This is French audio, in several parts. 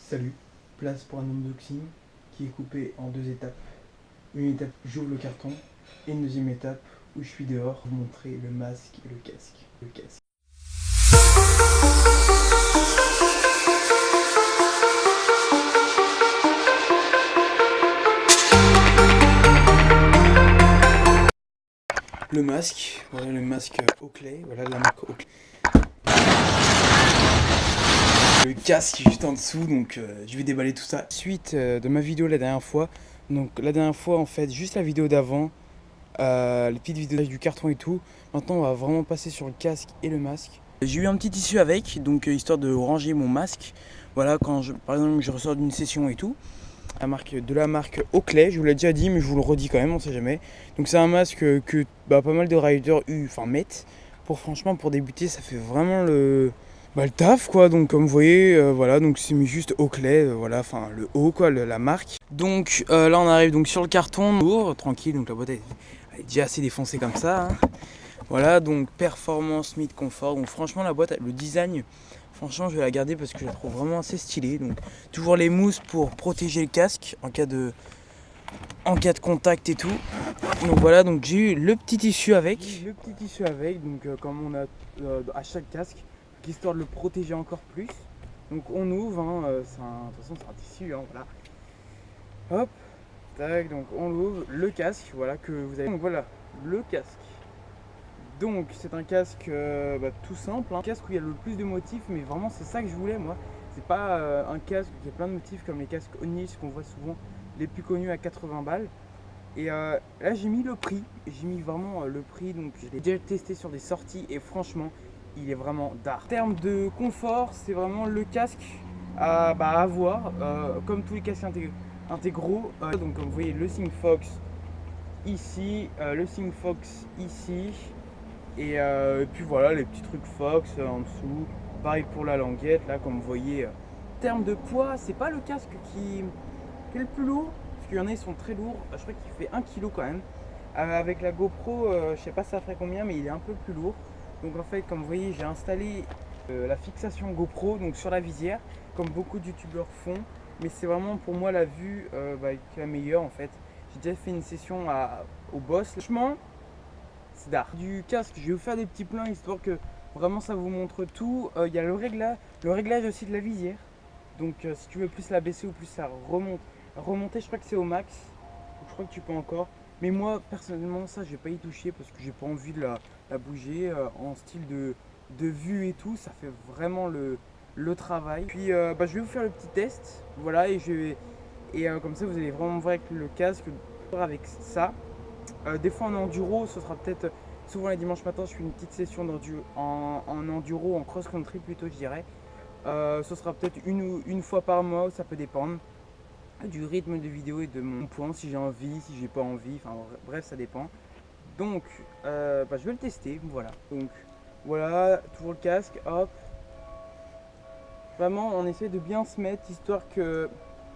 Salut, place pour un unboxing qui est coupé en deux étapes. Une étape, j'ouvre le carton, et une deuxième étape où je suis dehors pour vous montrer le masque et le casque. Le masque, voilà le masque Oakley, voilà la marque Oakley. Le casque juste en dessous, donc je vais déballer tout ça. Suite de ma vidéo la dernière fois, donc la dernière fois en fait, juste la vidéo d'avant, les petites vidéos du carton et tout. Maintenant on va vraiment passer sur le casque et le masque. J'ai eu un petit tissu avec, donc histoire de ranger mon masque. Voilà, quand par exemple je ressors d'une session et tout. La marque Oakley, je vous l'ai déjà dit mais je vous le redis quand même, on sait jamais. Donc c'est un masque que pas mal de riders mettent. Franchement pour débuter ça fait vraiment le taf quoi. Donc comme vous voyez voilà, donc c'est mis juste Oakley, voilà, enfin le haut quoi, la marque. Donc là on arrive donc sur le carton, on ouvre tranquille, donc la boîte elle est déjà assez défoncée comme ça, hein. Voilà, donc performance, mid, confort. Donc franchement la boîte, le design, franchement je vais la garder parce que je la trouve vraiment assez stylée. Donc toujours les mousses pour protéger le casque en cas de contact et tout. Donc voilà, donc j'ai eu le petit tissu avec. Donc comme on a à chaque casque, histoire de le protéger encore plus. Donc on ouvre, hein, de toute façon c'est un tissu, hein, voilà. Hop, tac, donc on l'ouvre, le casque, voilà que vous avez. Donc voilà, le casque. Donc c'est un casque tout simple, hein. Un casque où il y a le plus de motifs, mais vraiment c'est ça que je voulais moi. C'est pas un casque qui a plein de motifs comme les casques Onyx qu'on voit souvent, les plus connus à 80 balles. Et là j'ai mis le prix, le prix, donc je l'ai déjà testé sur des sorties et franchement il est vraiment d'art. En termes de confort, c'est vraiment le casque à avoir, comme tous les casques intégraux. Donc comme vous voyez le Sigfox ici, et puis voilà les petits trucs Fox en dessous. Pareil pour la languette, là comme vous voyez. En termes de poids, c'est pas le casque qui est le plus lourd, parce qu'il y en a ils sont très lourds. Je crois qu'il fait 1 kg quand même. Avec la GoPro, je sais pas ça ferait combien, mais il est un peu plus lourd. Donc en fait, comme vous voyez, j'ai installé la fixation GoPro donc sur la visière, comme beaucoup de youtubeurs font. Mais c'est vraiment pour moi la vue qui est la meilleure en fait. J'ai déjà fait une session au boss. Franchement, c'est d'art. Du casque, je vais vous faire des petits plans histoire que vraiment ça vous montre tout. Il y a le réglage aussi de la visière. Donc si tu veux plus la baisser ou plus la remonter, je crois que c'est au max. Donc, je crois que tu peux encore. Mais moi personnellement ça je vais pas y toucher parce que j'ai pas envie de la bouger en style de vue et tout. Ça fait vraiment le travail. Puis je vais vous faire le petit test. Voilà, comme ça vous allez vraiment voir avec le casque, avec ça. Des fois en enduro, ce sera peut-être, souvent les dimanches matins, je fais une petite session en enduro, en cross-country plutôt, je dirais. Ce sera peut-être une fois par mois, ça peut dépendre du rythme de vidéo et de mon point, si j'ai envie, si j'ai pas envie, enfin bref, ça dépend. Donc, je vais le tester, voilà. Donc, voilà, toujours le casque, hop. Vraiment, on essaie de bien se mettre, histoire que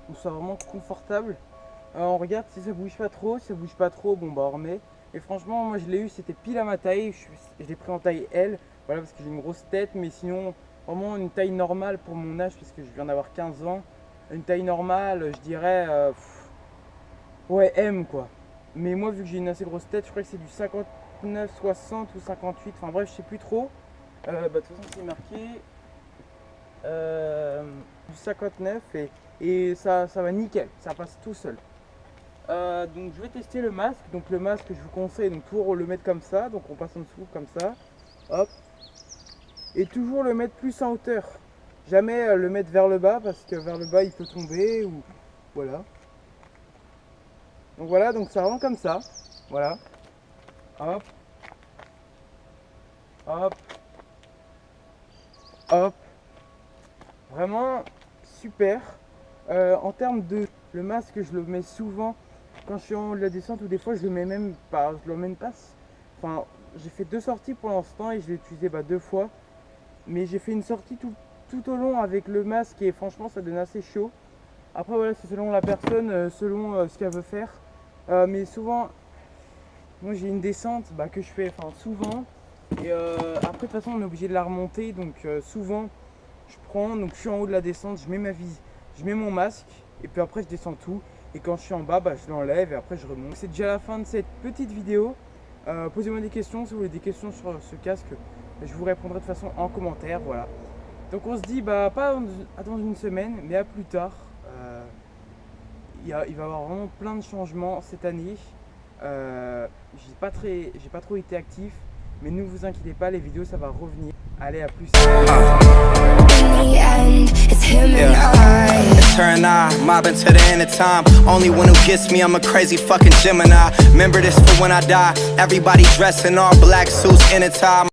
on soit vraiment confortable. On regarde si ça bouge pas trop, bon on remet. Et franchement moi je l'ai eu, c'était pile à ma taille, je l'ai pris en taille L, voilà parce que j'ai une grosse tête, mais sinon vraiment une taille normale pour mon âge, parce que je viens d'avoir 15 ans. Une taille normale, je dirais, ouais M quoi. Mais moi vu que j'ai une assez grosse tête, je crois que c'est du 59, 60 ou 58, enfin bref je sais plus trop. De toute façon c'est marqué du 59 et ça va nickel, ça passe tout seul. Donc je vais tester le masque. Donc le masque je vous conseille donc toujours le mettre comme ça. Donc on passe en dessous comme ça. Hop. Et toujours le mettre plus en hauteur. Jamais le mettre vers le bas parce que vers le bas il peut tomber ou voilà. Donc voilà, donc ça rend comme ça. Voilà. Hop. Hop. Hop. Vraiment super. En termes de le masque, je le mets souvent quand je suis en haut de la descente, ou des fois je le mets même pas, je le mets pas. Enfin, j'ai fait 2 sorties pour l'instant et je l'ai utilisé 2 fois. Mais j'ai fait une sortie tout au long avec le masque et franchement ça donne assez chaud. Après voilà, c'est selon la personne, selon ce qu'elle veut faire. Mais souvent, moi j'ai une descente que je fais souvent. Et après de toute façon on est obligé de la remonter, donc souvent je prends, donc je suis en haut de la descente, je mets mon masque et puis après je descends tout. Et quand je suis en bas, bah, je l'enlève et après je remonte. C'est déjà la fin de cette petite vidéo. Posez-moi des questions si vous voulez des questions sur ce casque. Je vous répondrai de toute façon en commentaire. Voilà. Donc on se dit pas dans une semaine, mais à plus tard. Il va y avoir vraiment plein de changements cette année. J'ai pas trop été actif, mais ne vous inquiétez pas, les vidéos ça va revenir. Allez, à plus. Turn mobbing to the end of time. Only one who gets me, I'm a crazy fucking Gemini. Remember this for when I die. Everybody dressed in all black suits in a tie.